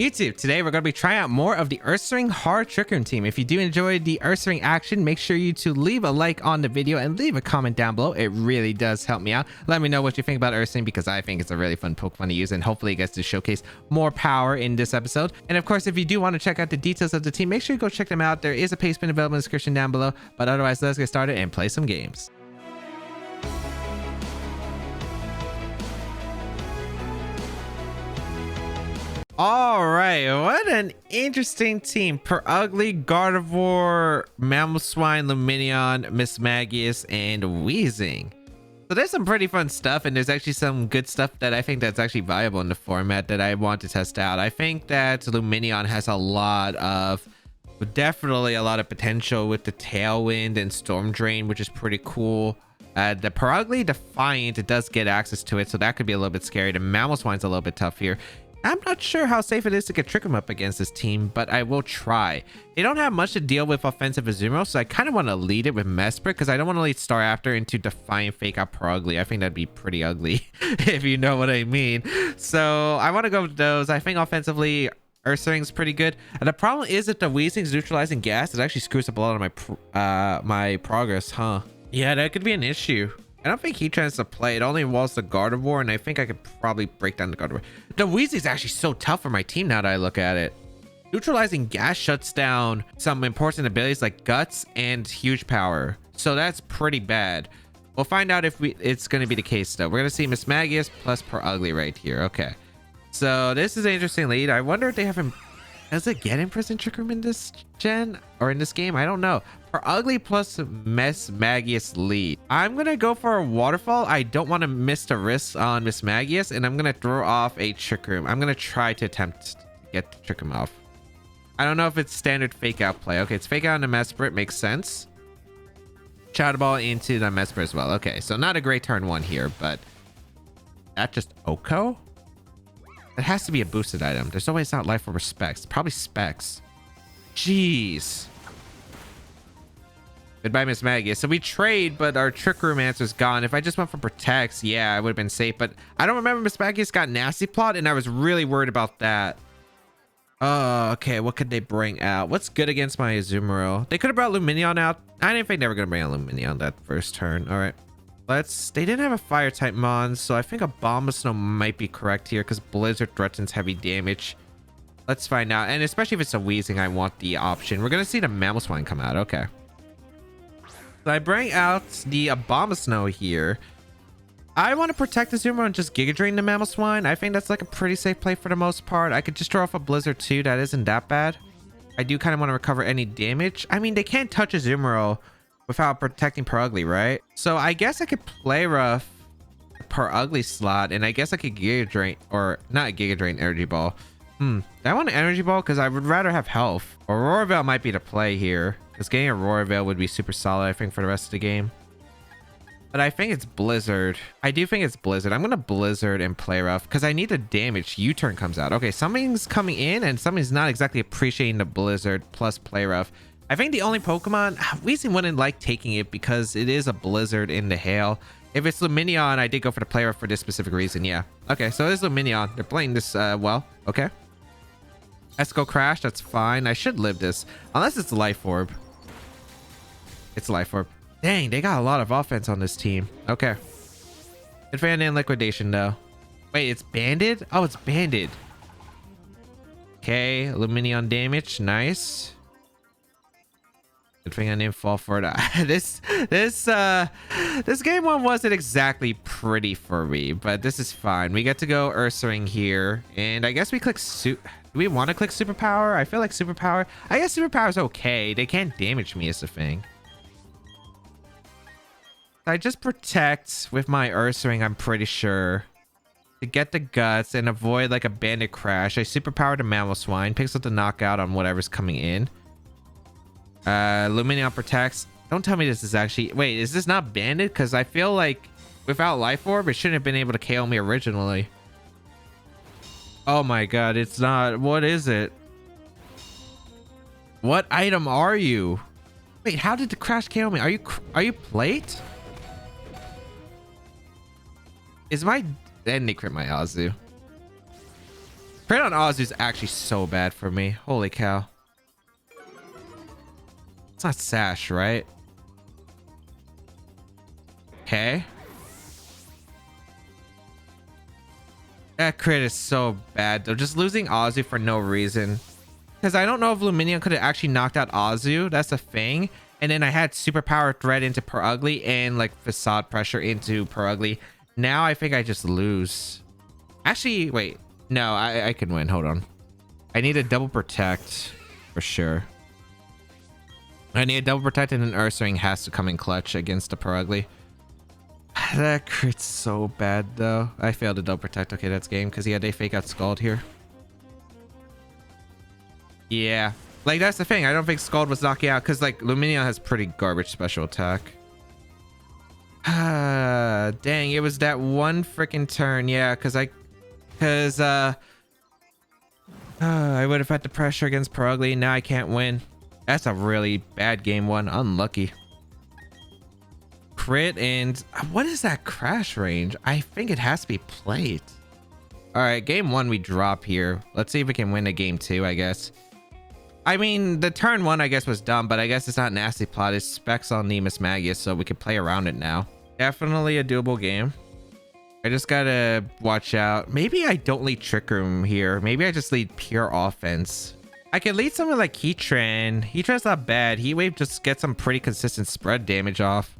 YouTube, today we're going to be trying out more of the Ursaring Hard Trick Room team. If you do enjoy the Ursaring action, make sure you to leave a like on the video and leave a comment down below. It really does help me out. Let me know what you think about Ursaring because I think it's a really fun Pokemon to use and hopefully it gets to showcase more power in this episode. And of course, if you do want to check out the details of the team, make sure you go check them out. There is a page pin available in the description down below. But otherwise, let's get started and play some games. All right, what an interesting team. Per Ugly, Gardevoir, Mamoswine, Lumineon, Mismagius, and Weezing. So there's some pretty fun stuff, and there's actually some good stuff that I think that's actually viable in the format that I want to test out. I think that Lumineon has definitely a lot of potential with the Tailwind and Storm Drain, which is pretty cool. The Per Ugly, Defiant, it does get access to it, so that could be a little bit scary. The Mamoswine's a little bit tough here. I'm not sure how safe it is to get Trick 'em up against this team, but I will try. They don't have much to deal with offensive Azumarill, so I kind of want to lead it with Mesprit because I don't want to lead Staraptor into Defiant Fake out Per Ugly. I think that'd be pretty ugly, if you know what I mean. So I want to go with those. I think offensively, Ursaring's pretty good. And the problem is that the Weezing's neutralizing gas, it actually screws up a lot of my progress, huh? Yeah, that could be an issue. I don't think he tries to play. It only involves the Gardevoir, and I think I could probably break down the Gardevoir. The Weezing's actually so tough for my team now that I look at it. Neutralizing gas shuts down some important abilities like Guts and Huge Power. So that's pretty bad. We'll find out if it's going to be the case, though. We're going to see Mismagius plus Per Ugly right here. Okay. So this is an interesting lead. I wonder if they have him... Does it get Imprisoned Trick Room in this gen? Or in this game? I don't know. Per Ugly plus Mismagius lead. I'm going to go for a Waterfall. I don't want to miss the risk on Mismagius. And I'm going to throw off a Trick Room. I'm going to try to attempt to get the Trick Room off. I don't know if it's standard Fake Out play. Okay, it's Fake Out on the Mesprit. Makes sense. Shadow Ball into the Mesprit as well. Okay, so not a great turn one here. But that just Oko? It has to be a boosted item. There's no way it's not Life Orb or Specs. Probably Specs. Jeez. Goodbye, Mismagius. So we trade, but our Trick Room answer's gone. If I just went for Protects, yeah, I would have been safe. But I don't remember Mismagius got Nasty Plot, and I was really worried about that. Oh, okay. What could they bring out? What's good against my Azumarill? They could have brought Lumineon out. I didn't think they were going to bring out Lumineon that first turn. All right. They didn't have a fire type mon, so I think a Abomasnow might be correct here because Blizzard threatens heavy damage. Let's find out. And especially if it's a Weezing, I want the option. We're going to see the Mamoswine come out. Okay. So I bring out the Abomasnow here. I want to protect the Azumarill and just Giga Drain the Mamoswine. I think that's like a pretty safe play for the most part. I could just throw off a Blizzard too. That isn't that bad. I do kind of want to recover any damage. I mean, they can't touch Azumarill without protecting Per Ugly, right? So I guess I could play rough Per Ugly slot, and I guess I could Giga Drain, or not Giga Drain, Energy Ball. Do I want an Energy Ball? Because I would rather have health. Aurora Veil might be the play here, because getting Aurora Veil would be super solid, I think, for the rest of the game. But I think it's Blizzard. I do think it's Blizzard. I'm going to Blizzard and play rough, because I need the damage. U-turn comes out. Okay, something's coming in, and something's not exactly appreciating the Blizzard plus play rough. I think the only Pokemon, Weezing wouldn't like taking it because it is a Blizzard in the hail. If it's Lumineon, I did go for the play rough for this specific reason. Yeah. Okay, so it is Lumineon. They're playing this well. Okay. Esco Crash, that's fine. I should live this. Unless it's Life Orb. It's Life Orb. Dang, they got a lot of offense on this team. Okay. Good fan in Liquidation, though. Wait, it's banded? Oh, it's banded. Okay, Lumineon damage. Nice. Good thing I didn't fall for it. This game one wasn't exactly pretty for me, but this is fine. We get to go Ursaring here, and I guess we click do we want to click Superpower? I feel like Superpower. I guess Superpower is okay. They can't damage me is the thing. I just protect with my Ursaring, I'm pretty sure, to get the Guts and avoid like a Bandit Crash. I Superpower the Mamoswine, picks up the knockout on whatever's coming in. Lumineon protects. Don't tell me this is actually... Wait, is this not banded? Because I feel like without Life Orb, it shouldn't have been able to KO me originally. Oh my god, it's not. What is it? What item are you? Wait, how did the Crash KO me? Are you plate? Is my... And they crit my Azu. Crit on Oz is actually so bad for me. Holy cow. It's not Sash, right? Okay. That crit is so bad though. Just losing Azu for no reason. Because I don't know if Luminion could have actually knocked out Azu. That's the thing. And then I had Superpower Threat into Per Ugly and like Facade Pressure into Per Ugly. Now I think I just lose. Actually, wait. No, I can win. Hold on. I need a double protect for sure. I need a double protect and an Ursaring has to come in clutch against the Per Ugly. That crit's so bad though. I failed to double protect. Okay, that's game because he had a fake out Scald here. Yeah, like that's the thing. I don't think Scald was knocking out because like Luminion has pretty garbage special attack. Dang, it was that one freaking turn. Yeah, because I would have had the pressure against Per Ugly. Now I can't win. That's a really bad game one. Unlucky. Crit and what is that crash range? I think it has to be plate. All right, game one we drop here. Let's see if we can win a game two, I guess. I mean, the turn one I guess was dumb, but I guess it's not nasty plot. It's specs on Nemus Magus, so we can play around it now. Definitely a doable game. I just gotta watch out. Maybe I don't lead Trick Room here. Maybe I just lead pure offense. I could lead something like Heatran. Heatran's not bad. Heatwave just gets some pretty consistent spread damage off.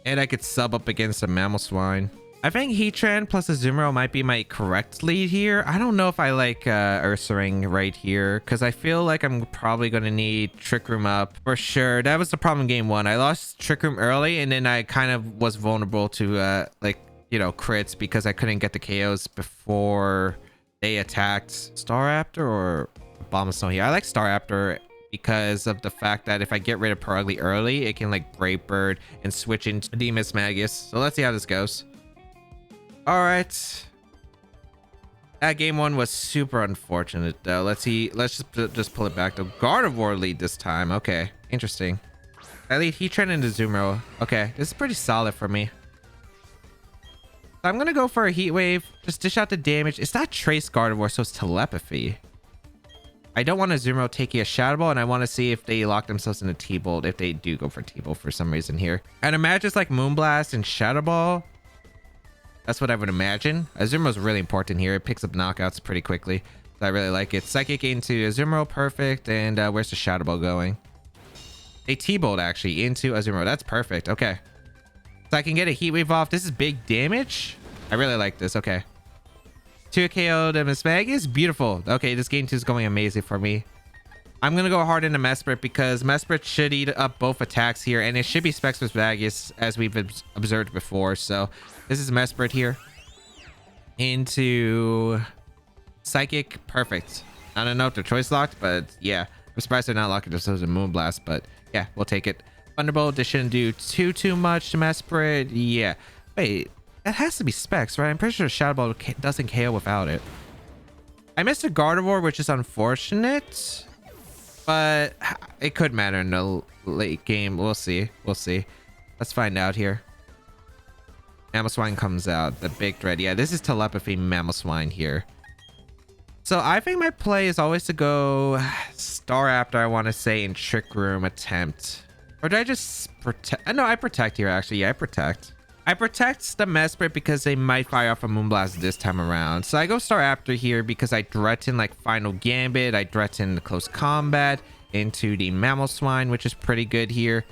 And I could sub up against a Mamoswine. I think Heatran plus Azumarill might be my correct lead here. I don't know if I like Ursaring right here because I feel like I'm probably going to need Trick Room up for sure. That was the problem in game one. I lost Trick Room early and then I kind of was vulnerable to like, you know, crits because I couldn't get the KOs before they attacked Staraptor or Abomasnow here. I like Staraptor because of the fact that if I get rid of Per Ugly early, it can like Brave Bird and switch into Nemus Magus. So let's see how this goes. All right. That game one was super unfortunate though. Let's see. Let's just pull it back to Gardevoir lead this time. Okay, interesting. I lead Heatran into Azumarill. Okay, this is pretty solid for me. I'm gonna go for a Heat Wave. Just dish out the damage. It's not Trace Gardevoir, so it's Telepathy. I don't want Azumarill taking a Shadow Ball, and I want to see if they lock themselves into T-Bolt, if they do go for T-Bolt for some reason here. I'd imagine it's like Moonblast and Shadow Ball. That's what I would imagine. Azumarill's really important here. It picks up knockouts pretty quickly. So I really like it. Psychic into Azumarill, perfect. And where's the Shadow Ball going? A T-Bolt actually into Azumarill. That's perfect. Okay. So I can get a Heat Wave off. This is big damage. I really like this. Okay. 2 KO to Miss Magus. Beautiful. Okay, this game 2 is going amazing for me. I'm going to go hard into Mesprit because Mesprit should eat up both attacks here. And it should be Specs with Magus as we've observed before. So this is Mesprit here. Into Psychic. Perfect. I don't know if they're choice locked, but yeah. I'm surprised they're not locking themselves in Moonblast, but yeah, we'll take it. Thunderbolt. This shouldn't do too much to Mesprit. Yeah. Wait. That has to be Specs, right? I'm pretty sure Shadow Ball doesn't KO without it. I missed a Gardevoir, which is unfortunate. But it could matter in the late game. We'll see. We'll see. Let's find out here. Mamoswine comes out. The big threat. Yeah, this is Telepathy Mamoswine here. So I think my play is always to go Staraptor, I want to say, in Trick Room attempt. Or do I just protect? No, I protect here, actually. Yeah, I protect. I protect the Mesprit because they might fire off a Moonblast this time around. So I go Staraptor here because I threaten like Final Gambit. I threaten the Close Combat into the Mamoswine, which is pretty good here.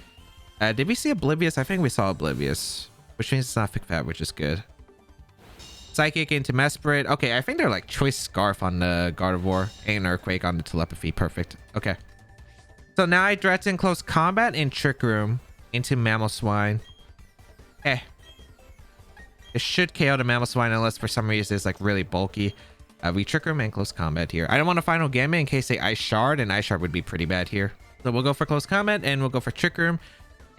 Did we see Oblivious? I think we saw Oblivious, which means it's not Thick Fat, which is good. Psychic into Mesprit. Okay, I think they're like Choice Scarf on the Gardevoir and Earthquake on the Telepathy. Perfect. Okay. So now I threaten Close Combat in Trick Room into Mamoswine. Eh. It should KO the Mamoswine unless for some reason it's like really bulky. We Trick Room and Close Combat here. I don't want a Final Gambit in case they Ice Shard, and Ice Shard would be pretty bad here. So we'll go for Close Combat and we'll go for Trick Room.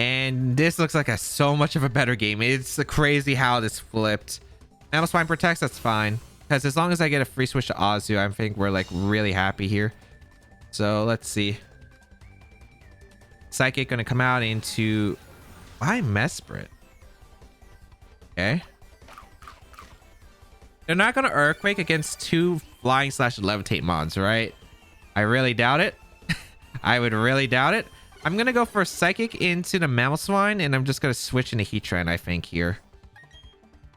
And this looks like so much of a better game. It's crazy how this flipped. Mamoswine protects, that's fine. Because as long as I get a free switch to Azu, I think we're like really happy here. So let's see. Psychic gonna come out into... Why Mesprit? Okay. They're not going to Earthquake against 2 flying slash levitate mods, right? I really doubt it. I would really doubt it. I'm gonna go for psychic into the mammal swine, and I'm just gonna switch into Heatran, I think, here.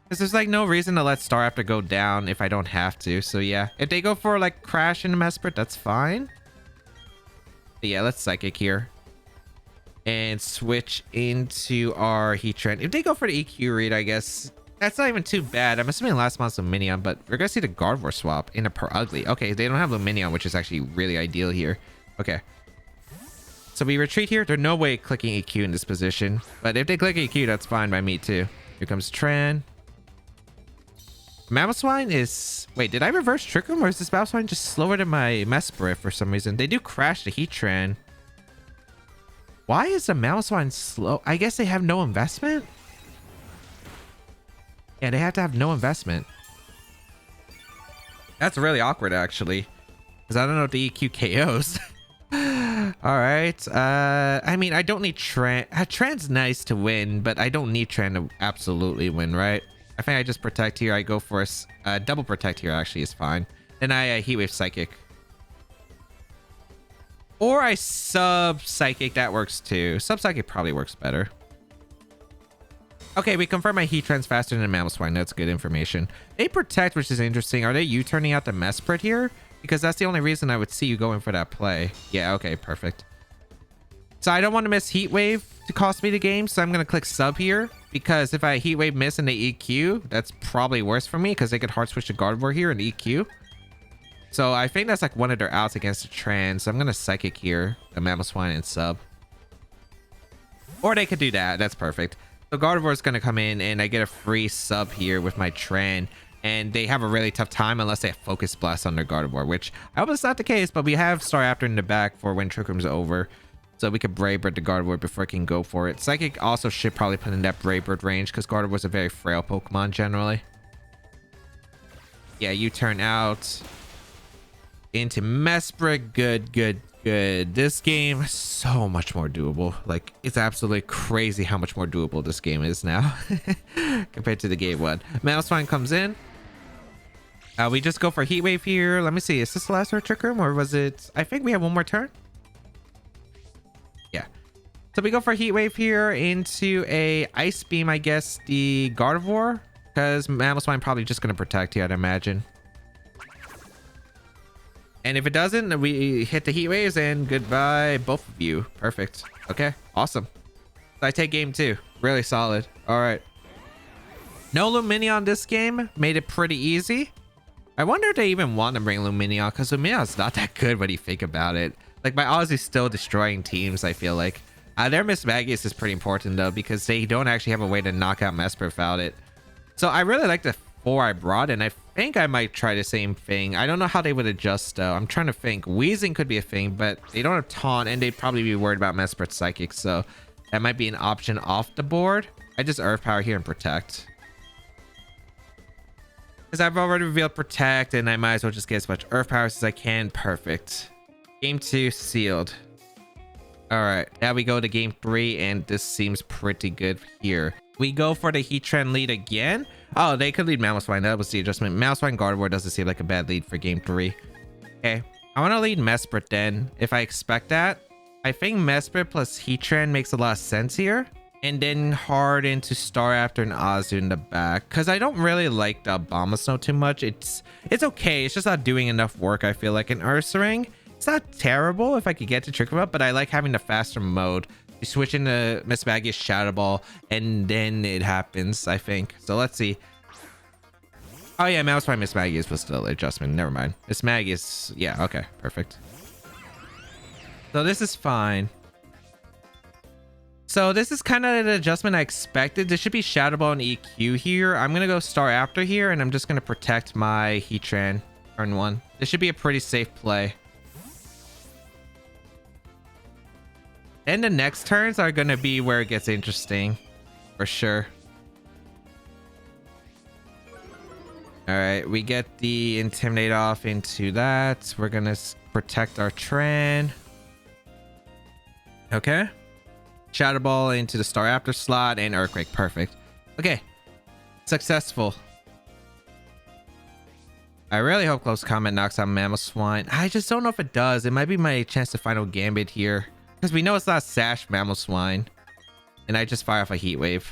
Because there's like no reason to let Staraptor go down if I don't have to. So yeah, if they go for like crash into Mesprit, that's fine. But yeah, let's psychic here. And switch into our Heatran. If they go for the EQ read, I guess that's not even too bad. I'm assuming last month's Luminion, but we're gonna see the Gardevoir swap in a per ugly. Okay, they don't have Luminion, which is actually really ideal here. Okay. So we retreat here. There's no way clicking EQ in this position. But if they click EQ, that's fine by me too. Here comes Tran. Mamoswine is... Wait, did I reverse Trick Room? Or is this Mamoswine just slower than my Mesprit for some reason? They do crash the Heatran. Why is the Mamoswine slow? I guess they have no investment? Yeah, they have to have no investment. That's really awkward, actually. Because I don't know if the EQ KOs. Alright. I mean, I don't need Tran. Tran's nice to win, but I don't need Tran to absolutely win, right? I think I just protect here. I go for a double protect here, actually, is fine. Then I Heat Wave Psychic. Or I sub Psychic. That works too. Sub Psychic probably works better. Okay, we confirm my Heatran's faster than Mamoswine. That's good information. They protect, which is interesting. Are they U-turning out the Mesprit here? Because that's the only reason I would see you going for that play. Yeah, okay, perfect. So I don't want to miss Heat Wave to cost me the game, so I'm going to click sub here. Because if I Heat Wave miss and they EQ, that's probably worse for me because they could hard switch to Gardevoir here and EQ. So I think that's like one of their outs against the Tran. So I'm going to Psychic here, the Mamoswine and sub. Or they could do that. That's perfect. So Gardevoir is going to come in and I get a free sub here with my Tran. And they have a really tough time unless they have Focus Blast on their Gardevoir, which I hope it's not the case, but we have Staraptor in the back for when Trick Room's over. So we could Brave Bird the Gardevoir before it can go for it. Psychic also should probably put in that Brave Bird range because Gardevoir's a very frail Pokemon generally. Yeah, you turn out into Mesprit. Good, good, good. This game is so much more doable. Like, it's absolutely crazy how much more doable this game is now compared to the game one. Mamoswine comes in. We just go for Heat Wave here. Let me see. Is this the last turn Trick Room or was it? I think we have one more turn. Yeah. So we go for Heat Wave here into a Ice Beam, I guess, the Gardevoir. Because Mamoswine probably just going to protect here, I'd imagine. And if it doesn't, we hit the Heat Waves and goodbye, both of you. Perfect. Okay, awesome. So I take game 2. Really solid. All right. No Lumineon this game. Made it pretty easy. I wonder if they even want to bring Lumineon because Lumineon's not that good when you think about it. Like, my Oz is still destroying teams, I feel like. Their Mismagius is pretty important, though, because they don't actually have a way to knock out Mesprit without it. So I really like the 4 I brought, and I think I might try the same thing. I don't know how they would adjust, though. I'm trying to think. Wheezing could be a thing, but they don't have Taunt, and they'd probably be worried about Mesprit Psychic, so that might be an option off the board. I just Earth Power here and Protect. Because I've already revealed Protect, and I might as well just get as much Earth Powers as I can. Perfect. Game 2 sealed. Alright, now we go to game 3, and this seems pretty good here. We go for the Heatran lead again. Oh, they could lead Mamoswine. That was the adjustment. Mamoswine Gardevoir doesn't seem like a bad lead for game 3. Okay, I want to lead Mesprit then, if I expect that. I think Mesprit plus Heatran makes a lot of sense here. And then hard into Staraptor and Azu in the back. Because I don't really like the Abomasnow too much. It's okay. It's just not doing enough work, I feel like. In Ursaring, it's not terrible if I could get to Trick Room up, but I like having the faster mode. You switch into Mismagius Shadow Ball, and then it happens, I think. So let's see. Oh yeah, Mamoswine Mismagius was still adjustment. Never mind. Mismagius, yeah, okay, perfect. So this is fine. So this is kind of an adjustment I expected. There should be Shadow Ball and EQ here. I'm gonna go Staraptor here, and I'm just gonna protect my Heatran turn 1. This should be a pretty safe play. And the next turns are going to be where it gets interesting. For sure. Alright, we get the Intimidate off into that. We're going to protect our Tran. Okay. Shadow Ball into the Staraptor slot and Earthquake. Perfect. Okay. Successful. I really hope close combat knocks out Mammal Swine. I just don't know if it does. It might be my chance to final Gambit here. Because we know it's not Sash Mammal Swine. And I just fire off a Heat Wave.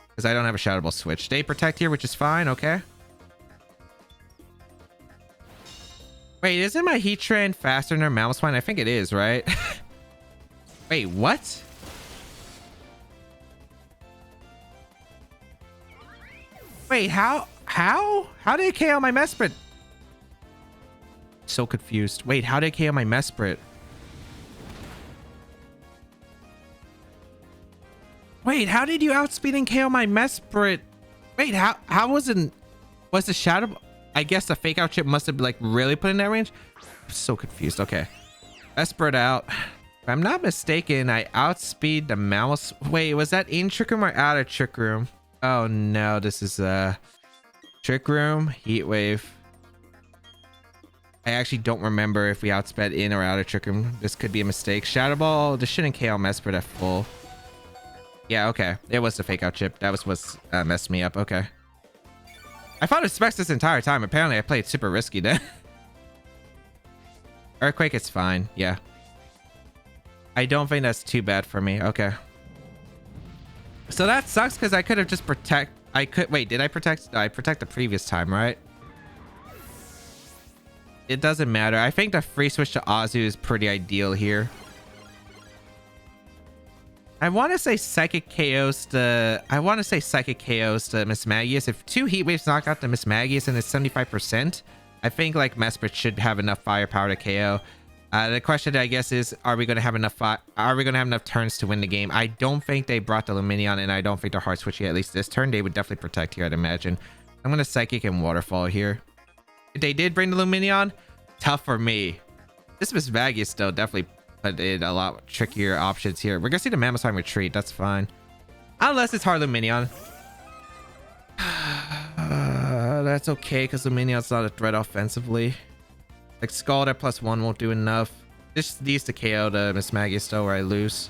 Because I don't have a Shadow Ball switch. They protect here, which is fine. Okay. Wait, isn't my Heat Train faster than our Mammal Swine? I think it is, right? Wait, what? Wait, how did it KO my Mesprit? So confused. Wait, how did it KO my Mesprit? Wait, how did you outspeed and KO my Mesprit? Wait, how was the Shadow? I guess the fake out chip must have like really put in that range. I'm so confused. Okay, Mesprit out. If I'm not mistaken, I outspeed the mouse. Wait, was that in Trick Room or out of Trick Room? Oh no, this is Trick Room, Heat Wave. I actually don't remember if we outsped in or out of Trick Room. This could be a mistake. Shadow Ball, this shouldn't KO Mesprit at full. Yeah, okay. It was the fake out chip. That was what's messed me up. Okay. I fought with Specs this entire time. Apparently I played super risky then. Earthquake, it's fine. Yeah. I don't think that's too bad for me. Okay. So that sucks because I could have just wait, did I protect? No, I protect the previous time, right? It doesn't matter. I think the free switch to Azu is pretty ideal here. I want to say Psychic KOs to Mismagius. If 2 Heat Waves knock out the Mismagius and it's 75%, I think like Mesprit should have enough firepower to KO. The question I guess is, are we going to have enough turns to win the game? I don't think they brought the Luminion, and I don't think they're hard switching at least this turn. They would definitely protect here, I'd imagine. I'm going to Psychic and Waterfall here. If they did bring the Luminion, tough for me. This Mismagius though definitely put in a lot trickier options here. We're going to see the Mammoth retreat. That's fine. Unless it's hard Luminion. That's okay, because Luminion's not a threat offensively. Like Scald at +1 won't do enough. This needs to KO the Mismagius though, or I lose.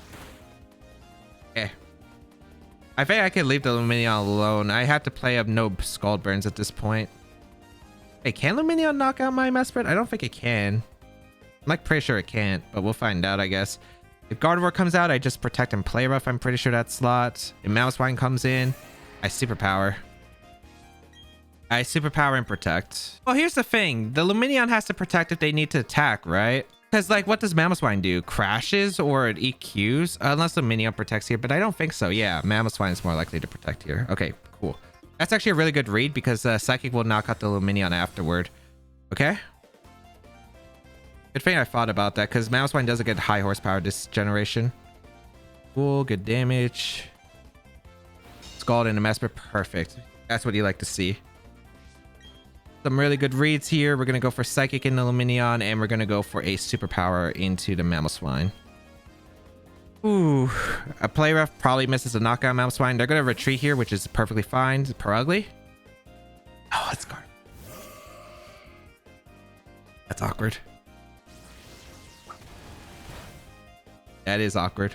Okay. I think I can leave the Luminion alone. I have to play up no Scald burns at this point. Hey, can Luminion knock out my Mesprit? I don't think it can. I'm like pretty sure it can't, but we'll find out, I guess. If Gardevoir comes out, I just protect and play rough. I'm pretty sure that slot. If Mamoswine comes in, I superpower. I superpower and protect. Well, here's the thing. The Luminion has to protect if they need to attack, right? Because, like, what does Mamoswine do? Crashes or it EQs? Unless Luminion protects here, but I don't think so. Yeah, Mamoswine is more likely to protect here. Okay, cool. That's actually a really good read because Psychic will knock out the Luminion afterward. Okay? Good thing I thought about that because Mamoswine doesn't get high horsepower this generation. Cool, good damage. Scald into Mesprit, perfect. That's what you like to see. Some really good reads here. We're going to go for Psychic in the Luminion, and we're going to go for a Superpower into the Mamoswine. Ooh. A play ref probably misses a knockout Mamoswine. They're going to retreat here, which is perfectly fine. Perugly. Oh, that's guard. That's awkward. That is awkward.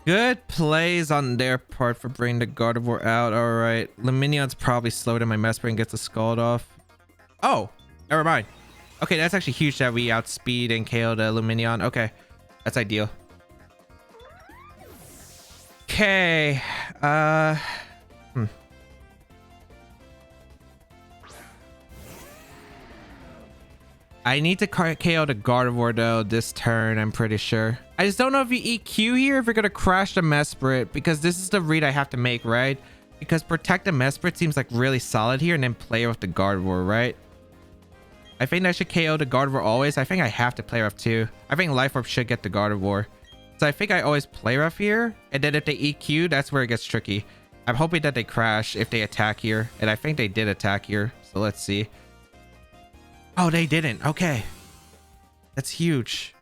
Good plays on their part for bringing the Gardevoir out. All right. Luminion's probably slowed in my Mesprit and gets a Scald off. Oh, never mind. Okay, that's actually huge that we outspeed and KO the Luminion. Okay, that's ideal. Okay. I need to KO the Gardevoir though this turn, I'm pretty sure. I just don't know if you EQ here, if you're gonna crash the Mesprit, because this is the read I have to make, right? Because protect the Mesprit seems like really solid here, and then play with the Gardevoir, right? I think I should KO the Gardevoir always. I think I have to play rough too. I think Life Orb should get the Gardevoir. So I think I always play rough here, and then if they EQ, that's where it gets tricky. I'm hoping that they crash if they attack here, and I think they did attack here, so let's see. Oh, they didn't. Okay. That's huge.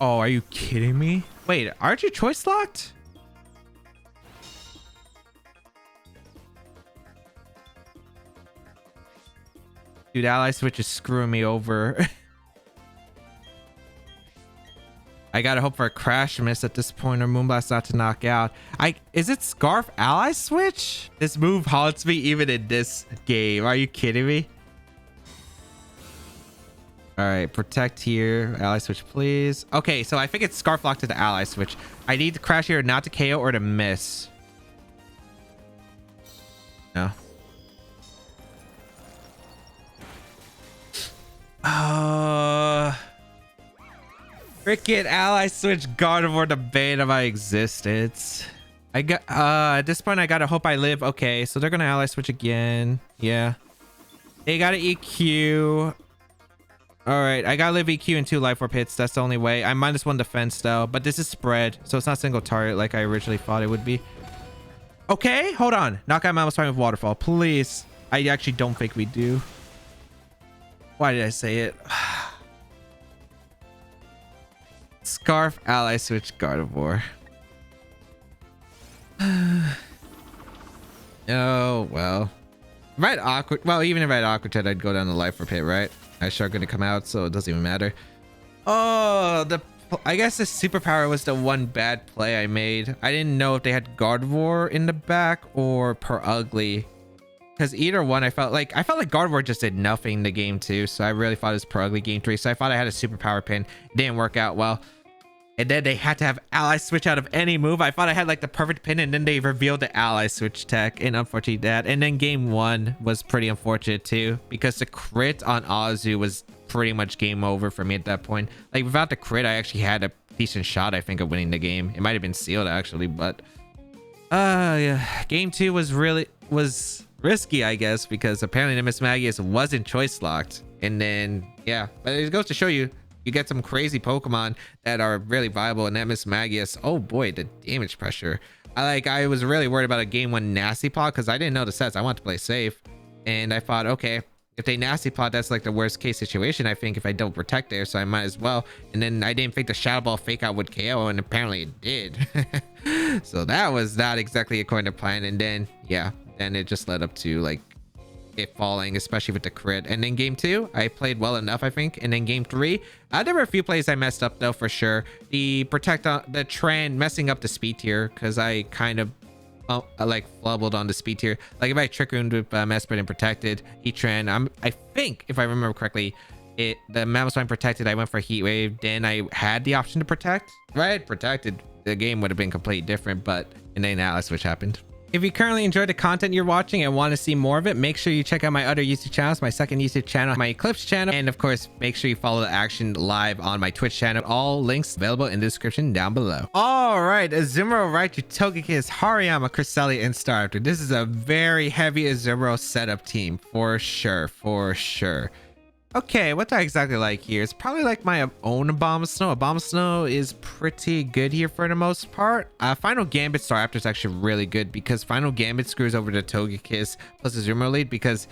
Oh, are you kidding me? Wait, aren't you choice locked? Dude, Ally Switch is screwing me over. I gotta hope for a crash miss at this point or Moonblast not to knock out. Is it Scarf ally switch? This move haunts me even in this game. Are you kidding me? All right, protect here. Ally switch, please. Okay, so I think it's Scarf lock to the ally switch. I need to crash here, not to KO or to miss. No. Freaking ally switch Gardevoir, the bane of my existence. I got at this point I gotta hope I live. Okay, so they're gonna ally switch again. Yeah, they gotta EQ. All right, I gotta live EQ and 2 life orb hits. That's the only way. I'm -1 defense though, but this is spread, so it's not single target like I originally thought it would be. Okay, hold on. Knock out Mammoth Spine with Waterfall, please. I actually don't think we do. Why did I say it? Scarf ally switch Gardevoir. Oh well. Right awkward. Well, even if I had Aqua Jet, I'd go down the life orb pit, right? I sure gonna come out, so it doesn't even matter. Oh, I guess the superpower was the one bad play I made. I didn't know if they had Gardevoir in the back or Per Ugly. Because either one, I felt like Gardevoir just did nothing in the game too. So I really thought it was Per Ugly game 3. So I thought I had a superpower pin. It didn't work out well. And then they had to have ally switch out of any move. I thought I had like the perfect pin, and then they revealed the ally switch tech, and unfortunately that. And then game 1 was pretty unfortunate too, because the crit on Azu was pretty much game over for me at that point. Like without the crit, I actually had a decent shot, I think, of winning the game. It might have been sealed actually, but yeah, game 2 was risky, I guess, because apparently the Miss Magius wasn't choice locked. And then yeah, but it goes to show you get some crazy Pokemon that are really viable, and that Miss Magius, oh boy, the damage pressure. I was really worried about a game 1 nasty plot because I didn't know the sets. I wanted to play safe, and I thought, okay, if they nasty plot, that's like the worst case situation, I think, if I don't protect there, so I might as well. And then I didn't think the Shadow Ball fake out would KO, and apparently it did. So that was not exactly according to plan. And then yeah, then it just led up to like it falling, especially with the crit. And then game 2 I played well enough, I think. And then game 3 there were a few plays I messed up though, for sure. The protect on the trend messing up the speed tier, because I kind of like flubbled on the speed tier. Like if I trick wound with Mesprit and protected Heatran, I think if I remember correctly, the Mammoth Spine protected, I went for Heat Wave, then I had the option to protect. Right, protected, the game would have been completely different. But and then Atlas switch happened. If you currently enjoy the content you're watching and want to see more of it, make sure you check out my other YouTube channels, my second YouTube channel, my Eclipse channel, and of course, make sure you follow the action live on my Twitch channel. All links available in the description down below. All right, Azumarill, Raichu, Togekiss, Hariyama, Cresselia, and Staraptor. This is a very heavy Azumarill setup team, for sure, for sure. Okay, what do I exactly like here? It's probably like my own Abomasnow. Abomasnow is pretty good here for the most part. Final Gambit Staraptor is actually really good, because Final Gambit screws over the Togekiss plus Azumarill lead, because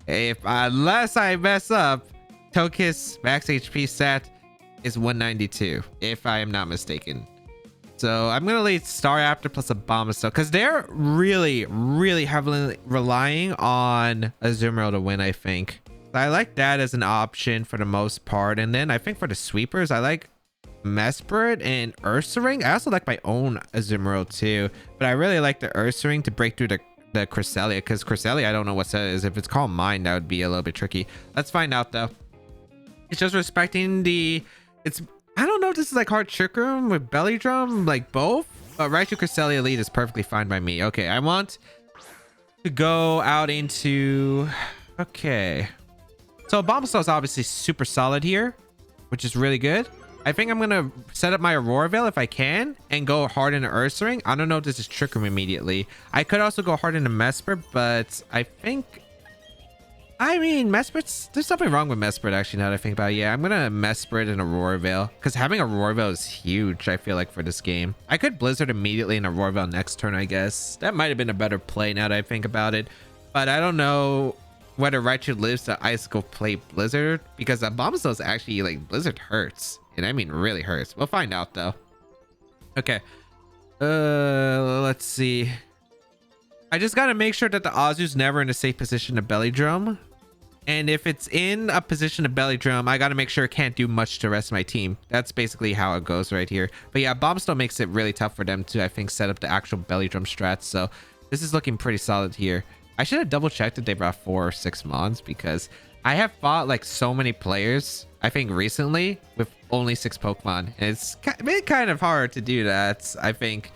unless I mess up, Togekiss max HP stat is 192, if I am not mistaken. So I'm gonna lead Staraptor plus Abomasnow, because they're really, really heavily relying on Azumarill to win, I think. I like that as an option for the most part. And then I think for the sweepers, I like Mesprit and Ursaring. I also like my own Azumarill too, but I really like the Ursaring to break through the Cresselia, because Cresselia, I don't know what set it is. If it's called Mine, that would be a little bit tricky. Let's find out though. It's just respecting I don't know if this is like Hard Trick Room with Belly Drum, like both, but Raichu Cresselia lead is perfectly fine by me. Okay, I want to go out into, okay. So Abomasnow is obviously super solid here, which is really good. I think I'm going to set up my Aurora Veil if I can and go hard into Ursaring. I don't know if this is Trick Room immediately. I could also go hard into Mesprit, but I think, I mean, Mesprit's, there's something wrong with Mesprit actually now that I think about it. Yeah, I'm going to Mesprit and Aurora Veil, because having Aurora Veil is huge, I feel like, for this game. I could Blizzard immediately and Aurora Veil next turn, I guess. That might have been a better play now that I think about it, but I don't know whether Raichu lives to Icicle play Blizzard, because Abomasnow is actually like Blizzard hurts, and I mean really hurts. We'll find out though. Okay, let's see. I just gotta make sure that the Azu's never in a safe position to Belly Drum. And if it's in a position of belly drum, I got to make sure it can't do much to the rest of my team. That's basically how it goes right here. But yeah, bomb still makes it really tough for them to, I think, set up the actual belly drum strats. So this is looking pretty solid here. I should have double checked if they brought 4 or 6 mons, because I have fought like so many players, I think recently, with only 6 Pokemon. And it's been kind of hard to do that. I think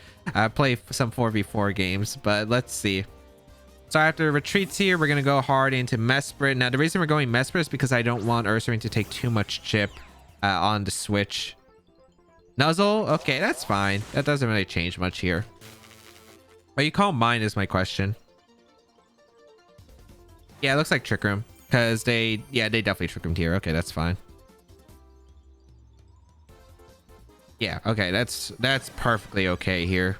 play some 4v4 games, but let's see. So after retreats here, we're going to go hard into Mesprit. Now, the reason we're going Mesprit is because I don't want Ursaring to take too much chip on the switch. Nuzzle? Okay, that's fine. That doesn't really change much here. But you call mine is my question. Yeah, it looks like Trick Room. Because they definitely Trick Roomed here. Okay, that's fine. Yeah, okay, that's perfectly okay here.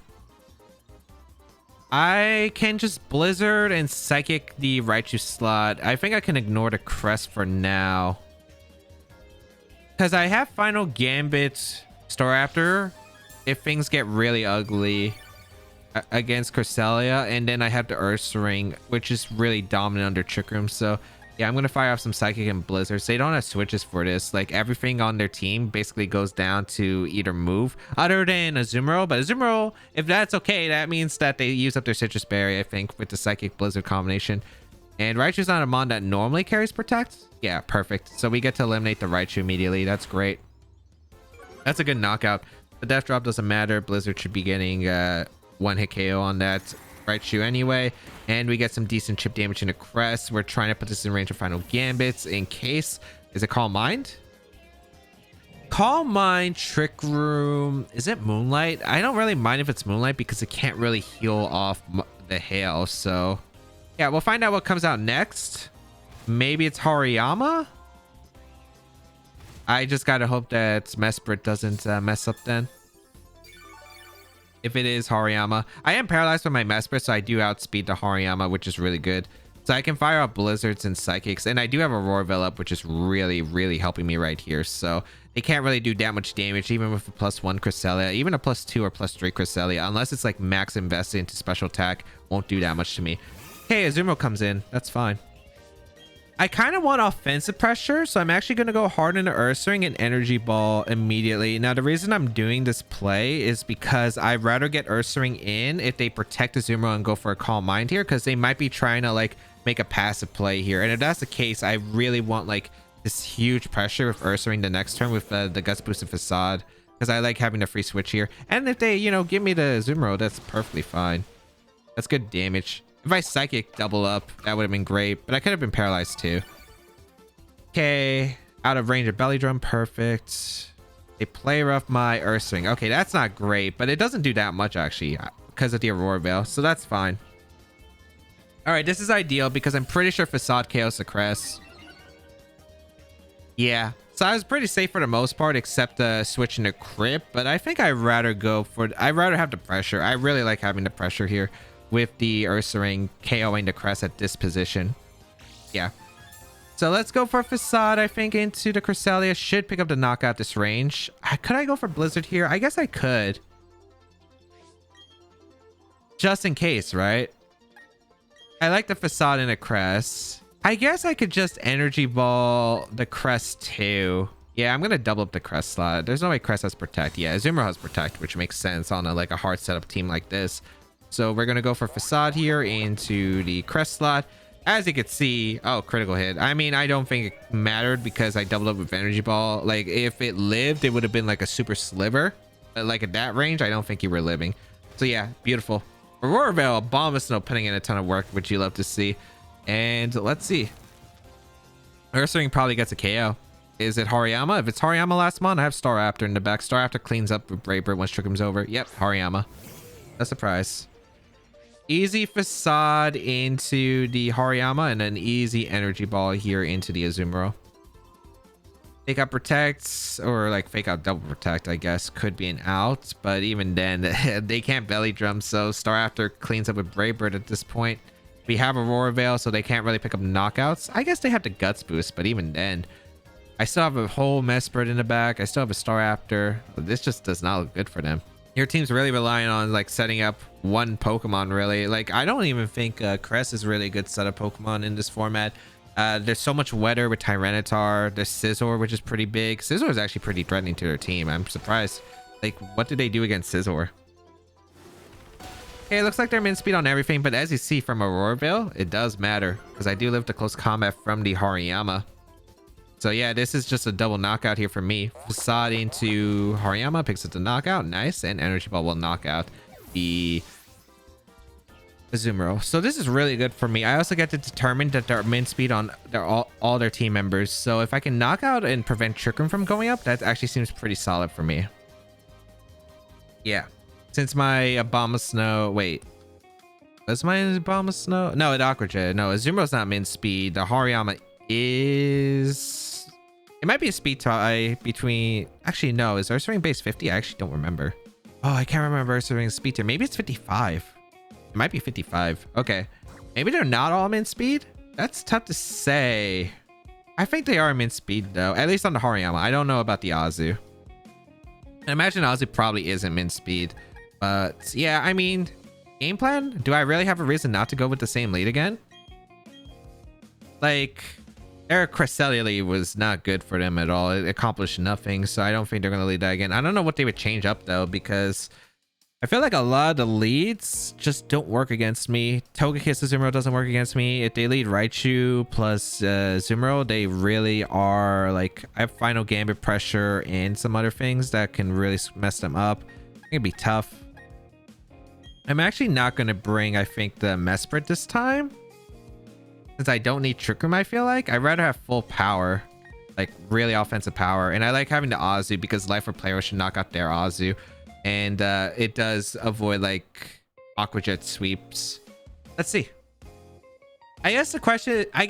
I can just Blizzard and Psychic the Raichu slot. I think I can ignore the Crest for now. Because I have Final Gambit Staraptor if things get really ugly against Cresselia. And then I have the Ursaring, which is really dominant under Trick Room. So yeah, I'm going to fire off some Psychic and Blizzards. They don't have switches for this. Like, everything on their team basically goes down to either move, other than Azumarill. But Azumarill, if that's okay, that means that they use up their Citrus Berry, I think, with the Psychic Blizzard combination. And Raichu's not a mon that normally carries Protect. Yeah, perfect. So we get to eliminate the Raichu immediately. That's great. That's a good knockout. The Death Drop doesn't matter. Blizzard should be getting one-hit KO on that Raichu anyway, and we get some decent chip damage into Crest. We're trying to put this in range of Final Gambits in case. Is it Calm Mind? Calm Mind, Trick Room. Is it Moonlight? I don't really mind if it's Moonlight because it can't really heal off the hail. So yeah, we'll find out what comes out next. Maybe it's Hariyama. I just gotta hope that Mesprit doesn't mess up then. If it is Hariyama, I am paralyzed by my Mesprit, so I do outspeed the Hariyama, which is really good. So I can fire out Blizzards and Psychics, and I do have a Roarville up, which is really, really helping me right here. So they can't really do that much damage, even with a +1 Cresselia, even a +2 or +3 Cresselia, unless it's like max invested into special attack, won't do that much to me. Okay, Azumarill comes in. That's fine. I kind of want offensive pressure, so I'm actually going to go hard into Ursaring and Energy Ball immediately. Now, the reason I'm doing this play is because I'd rather get Ursaring in if they protect Azumarill and go for a Calm Mind here, because they might be trying to like make a passive play here. And if that's the case, I really want like this huge pressure with Ursaring the next turn with the Guts Boost and Facade, because I like having the free switch here. And if they, you know, give me the Azumarill, that's perfectly fine. That's good damage. If I Psychic double up, that would have been great, but I could have been paralyzed too. Okay, out of range of Belly Drum, perfect. They play rough my Ursaring. Okay, that's not great, but it doesn't do that much actually because of the Aurora Veil, so that's fine. All right, this is ideal because I'm pretty sure Facade KOs the Crest. Yeah, so I was pretty safe for the most part, except switching to Crypt, but I think I'd rather go for, I'd rather have the pressure. I really like having the pressure here with the Ursaring KOing the Crest at this position. Yeah. So let's go for Facade, I think, into the Cresselia. Should pick up the knockout this range. Could I go for Blizzard here? I guess I could. Just in case, right? I like the Facade in a Crest. I guess I could just Energy Ball the Crest too. Yeah, I'm going to double up the Crest slot. There's no way Crest has Protect. Yeah, Azumarill has Protect, which makes sense on a, like a hard setup team like this. So we're going to go for Facade here into the Crest slot. As you can see, oh, critical hit. I mean, I don't think it mattered because I doubled up with Energy Ball. Like, if it lived, it would have been like a super sliver. But like at that range, I don't think you were living. So yeah, beautiful. Aurora Veil, Abomasnow putting in a ton of work, which you love to see. And let's see. Ursaring probably gets a KO. Is it Hariyama? If it's Hariyama last mon, I have Staraptor in the back. Staraptor cleans up with Brave Bird once Trick Room's over. Yep, Hariyama. A surprise. Easy Facade into the Hariyama and an easy Energy Ball here into the Azumarill. Fake out Protect, or like fake out double Protect, I guess, could be an out, but even then, they can't Belly Drum, so Staraptor cleans up with Brave Bird at this point. We have Aurora Veil, so they can't really pick up knockouts. I guess they have the Guts Boost, but even then, I still have a whole Mesprit in the back. I still have a Staraptor. This just does not look good for them. Your team's really relying on like setting up one Pokemon, really. Like, I don't even think Crest is really a good setup Pokemon in this format. There's so much weather with Tyranitar. There's Scizor, which is pretty big. Scizor is actually pretty threatening to their team. I'm surprised. Like, what did they do against Scizor? Okay, it looks like they're min speed on everything, but as you see from Auroraville, it does matter because I do live to close combat from the Hariyama. So yeah, this is just a double knockout here for me. Facade into Hariyama, picks up the knockout. Nice. And Energy Ball will knock out the Azumarill. So this is really good for me. I also get to determine that they're min speed on all their team members. So if I can knock out and prevent Trick Room from going up, that actually seems pretty solid for me. Yeah. Since my Abomasnow... Wait. Was my Abomasnow? No, it Aqua Jet. No, Azumarill's not min speed. The Hariyama is... It might be a speed tie between... Actually, no. Is Ursaring base 50? I actually don't remember. Oh, I can't remember Ursaring's speed tier. Maybe it's 55. It might be 55. Okay. Maybe they're not all min speed? That's tough to say. I think they are min speed, though. At least on the Hariyama. I don't know about the Azu. I imagine Azu probably isn't min speed. But, yeah, I mean... Game plan? Do I really have a reason not to go with the same lead again? Like... Their Cresselia was not good for them at all. It accomplished nothing, so I don't think they're going to lead that again. I don't know what they would change up, though, because I feel like a lot of the leads just don't work against me. Togekiss Azumarill doesn't work against me. If they lead Raichu plus Azumarill, they really are, like, I have Final Gambit pressure and some other things that can really mess them up. It's going to be tough. I'm actually not going to bring, I think, the Mesprit this time. Since I don't need Trick Room, I feel like. I'd rather have full power. Like, really offensive power. And I like having the Azu because Life or Player should knock out their Azu. And it does avoid, like, Aqua Jet sweeps. Let's see. I guess the question... I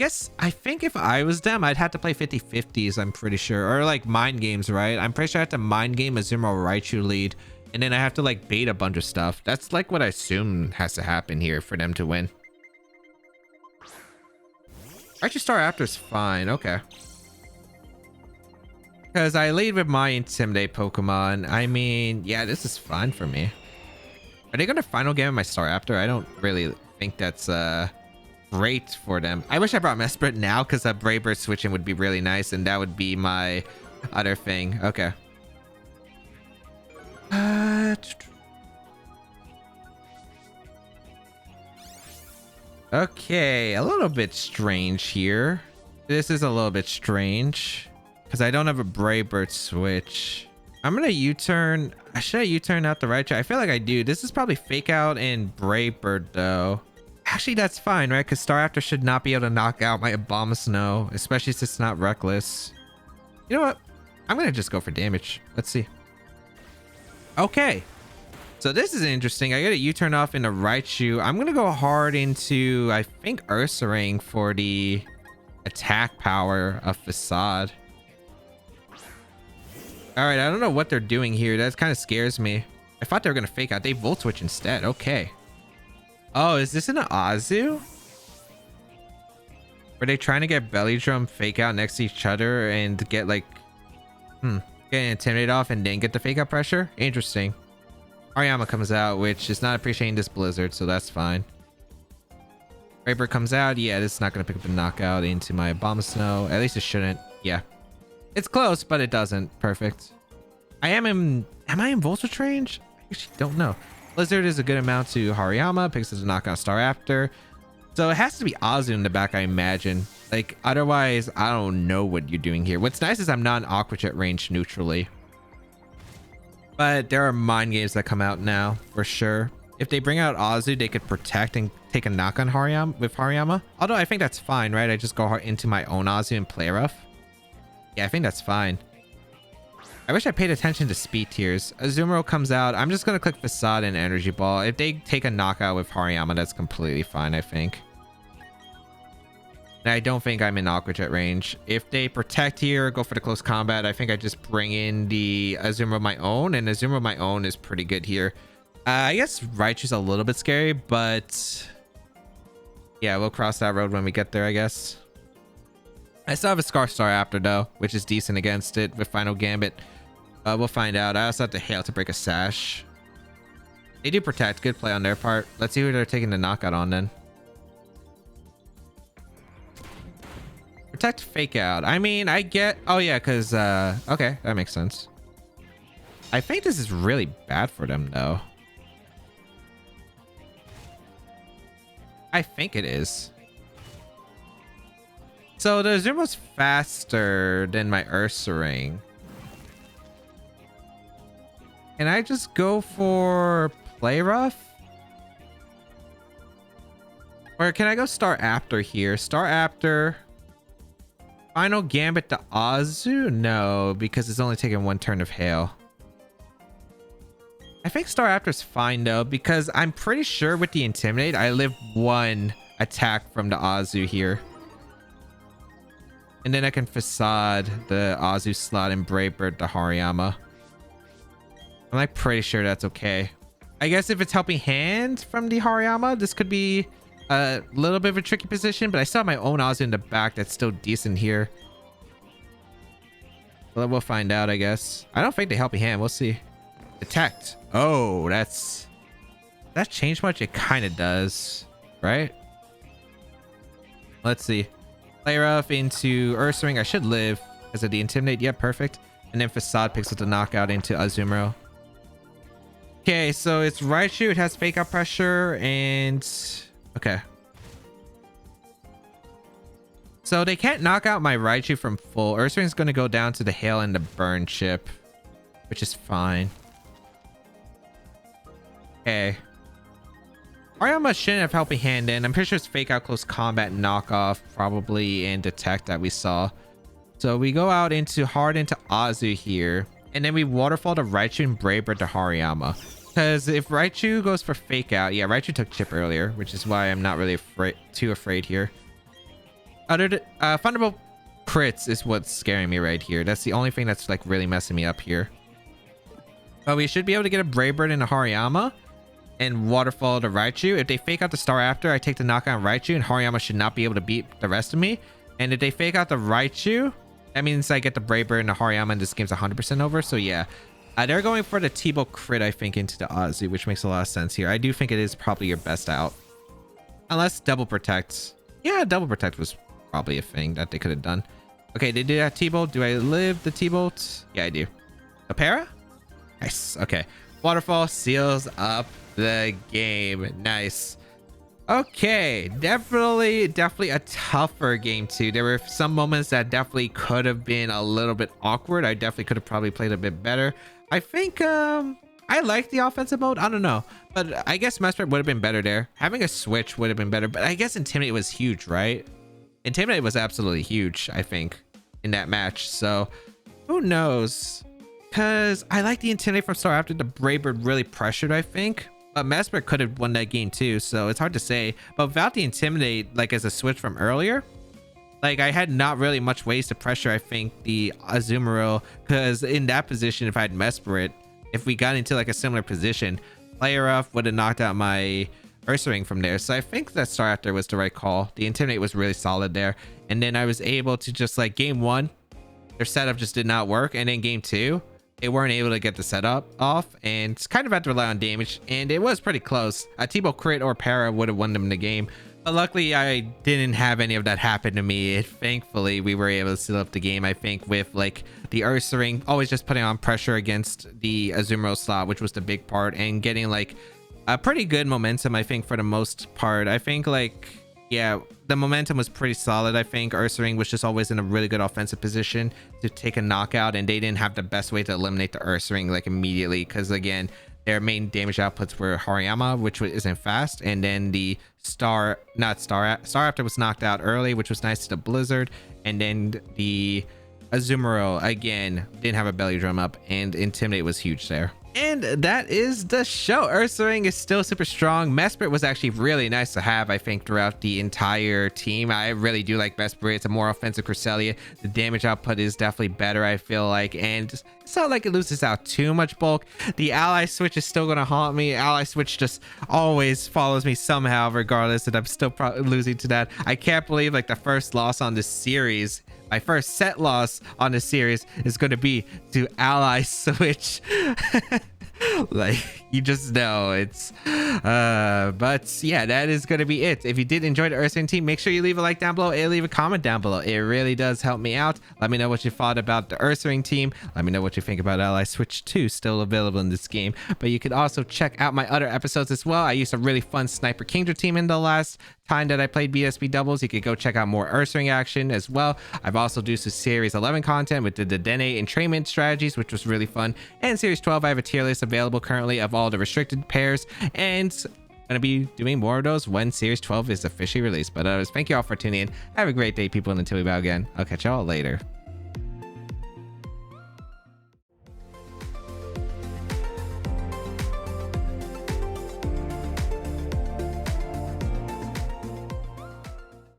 think if I was them, I'd have to play 50-50s, I'm pretty sure. Or, like, Mind Games, right? I'm pretty sure I have to Mind Game Azumarill Raichu lead. And then I have to, like, bait a bunch of stuff. That's, like, what I assume has to happen here for them to win. Raichu Staraptor's fine. Okay. Because I lead with my Intimidate Pokemon. I mean, yeah, this is fine for me. Are they going to Final Game my Staraptor? I don't really think that's great for them. I wish I brought Mesprit now because a Brave Bird switching would be really nice. And that would be my other thing. Okay. Okay, a little bit strange here. This is a little bit strange because I don't have a Brave Bird switch. I'm gonna U-turn. Should I U-turn out the Raichu? I feel like I do. This is probably Fake Out and Brave Bird though. Actually, that's fine, right? Because Staraptor should not be able to knock out my Abomasnow, especially since it's not Reckless. You know what? I'm gonna just go for damage. Let's see. Okay. So this is interesting. I got a U-turn off into Raichu. I'm going to go hard into, I think, Ursaring for the attack power of Facade. All right, I don't know what they're doing here. That kind of scares me. I thought they were going to Fake Out. They Volt Switch instead. Okay. Oh, is this an Azu? Were they trying to get Belly Drum Fake Out next to each other and get like... get Intimidate off and then get the Fake Out pressure? Interesting. Hariyama comes out, which is not appreciating this blizzard, so that's fine. Raper comes out. Yeah, this is not going to pick up a knockout into my Abomasnow. At least it shouldn't. Yeah. It's close, but it doesn't. Perfect. Am I in Voltage range? I actually don't know. Blizzard is a good amount to Hariyama. Picks up a knockout Staraptor. So it has to be Azu in the back, I imagine. Like, otherwise, I don't know what you're doing here. What's nice is I'm not in Aqua Jet range neutrally. But there are Mind Games that come out now, for sure. If they bring out Azu, they could protect and take a knock on Hariyama with Hariyama. Although I think that's fine, right? I just go into my own Azu and play rough. Yeah, I think that's fine. I wish I paid attention to speed tiers. Azumarill comes out. I'm just going to click Facade and Energy Ball. If they take a knockout with Hariyama, that's completely fine, I think. And I don't think I'm in Aqua Jet range. If they protect here, go for the close combat, I think I just bring in the Azumarill my own, and Azumarill my own is pretty good here. I guess Raichu's a little bit scary, but yeah, we'll cross that road when we get there, I guess. I still have a Scar Staraptor though, which is decent against it with Final Gambit. We'll find out. I also have to Hail to break a Sash. They do protect. Good play on their part. Let's see who they're taking the knockout on then. protect, fake out. I mean, I get... Oh, yeah, because... Okay, that makes sense. I think this is really bad for them, though. I think it is. So the Azumo's faster than my Ursaring. Can I just go for Play Rough? Or can I go Staraptor here? Staraptor. Final Gambit to Azu? No, because it's only taking 1 turn of Hail. I think Staraptor's fine though, because I'm pretty sure with the Intimidate, I live 1 attack from the Azu here. And then I can Facade the Azu slot and Brave Bird the Hariyama. I'm like pretty sure that's okay. I guess if it's Helping Hand from the Hariyama, this could be a little bit of a tricky position, but I still have my own Azu in the back that's still decent here. Well, we'll find out, I guess. I don't think they Helping Hand. We'll see. Detect. Oh, that's... That changed much? It kind of does, right? Let's see. Play Rough into Ursaring. I should live because of the Intimidate. Yep, perfect. And then Facade picks up the knockout into Azumarill. Okay, so it's Raichu. It has Fake Out Pressure and... Okay. So they can't knock out my Raichu from full. Ursaring's going to go down to the Hail and the Burn chip, which is fine. Okay. Hariyama shouldn't have Helping Hand in. I'm pretty sure it's Fake Out, Close Combat, Knockoff, probably, and Detect that we saw. So we go out into hard into Azu here. And then we Waterfall to Raichu and Brave Bird to Hariyama. Because if Raichu goes for Fake Out... Yeah, Raichu took Chip earlier, which is why I'm not really too afraid here. Thunderbolt crits is what's scaring me right here. That's the only thing that's like really messing me up here. But we should be able to get a Brave Bird into Hariyama. And Waterfall to Raichu. If they Fake Out the Staraptor, I take the knockout on Raichu, and Hariyama should not be able to beat the rest of me. And if they Fake Out the Raichu, that means I get the Brave Bird and the Hariyama, and this game's 100% over. So yeah, they're going for the T-Bolt crit, I think, into the Azu, which makes a lot of sense here. I do think it is probably your best out. Unless Double Protect. Yeah, Double Protect was probably a thing that they could have done. Okay, they did that T-Bolt. Do I live the T-Bolt? Yeah, I do. A para? Nice. Okay. Waterfall seals up the game. Nice. Okay, definitely a tougher game too. There were some moments that definitely could have been a little bit awkward. I definitely could have probably played a bit better. I think I like the offensive mode. I don't know, but I guess Mesprit would have been better there. Having a switch would have been better, but I guess Intimidate was huge, right? Intimidate was absolutely huge, I think, in that match. So who knows? Because I like the Intimidate from Staraptor. The Brave Bird really pressured, I think. But Mesprit could have won that game too, so it's hard to say. But without the Intimidate, like as a switch from earlier, like I had not really much ways to pressure, I think, the Azumarill. Because in that position, if I had Mesprit, if we got into like a similar position, Player Off would have knocked out my Ursaring from there. So I think that Staraptor was the right call. The Intimidate was really solid there. And then I was able to just like game 1, their setup just did not work. And then game 2, they weren't able to get the setup off and kind of had to rely on damage, and it was pretty close. A T-Bolt crit or para would have won them the game, but luckily I didn't have any of that happen to me. Thankfully, we were able to seal up the game, I think, with like the Ursaring always just putting on pressure against the Azumarill slot, which was the big part, and getting like a pretty good momentum, I think, for the most part. I think like, yeah, the momentum was pretty solid. I think Ursaring was just always in a really good offensive position to take a knockout, and they didn't have the best way to eliminate the Ursaring like immediately, because again, their main damage outputs were Hariyama, which isn't fast, and then the Staraptor was knocked out early, which was nice to the Blizzard, and then the Azumarill again didn't have a belly drum up, and Intimidate was huge there. And that is the show. Ursaring is still super strong. Mesprit was actually really nice to have, I think, throughout the entire team. I really do like Mesprit. It's a more offensive Cresselia. The damage output is definitely better, I feel like. And it's not like it loses out too much bulk. The ally switch is still going to haunt me. Ally switch just always follows me somehow, regardless, and I'm still probably losing to that. I can't believe like the first loss on this series, my first set loss on this series, is going to be to ally switch. Like, You just know it's but yeah, that is going to be it. If you did enjoy the Ursaring team, make sure you leave a like down below and leave a comment down below. It really does help me out. Let me know what you thought about the Ursaring team. Let me know what you think about Ally Switch 2, still available in this game. But you can also check out my other episodes as well. I used a really fun Sniper Kingdom team in the last time that I played BDSP doubles. You could go check out more Ursaring action as well. I've also do some series 11 content with the Dene entrainment strategies, which was really fun. And series 12, I have a tier list available currently of all the restricted pairs, and I'm gonna be doing more of those when series 12 is officially released. But thank you all for tuning in. Have a great day, people, and until we bow again, I'll catch y'all later.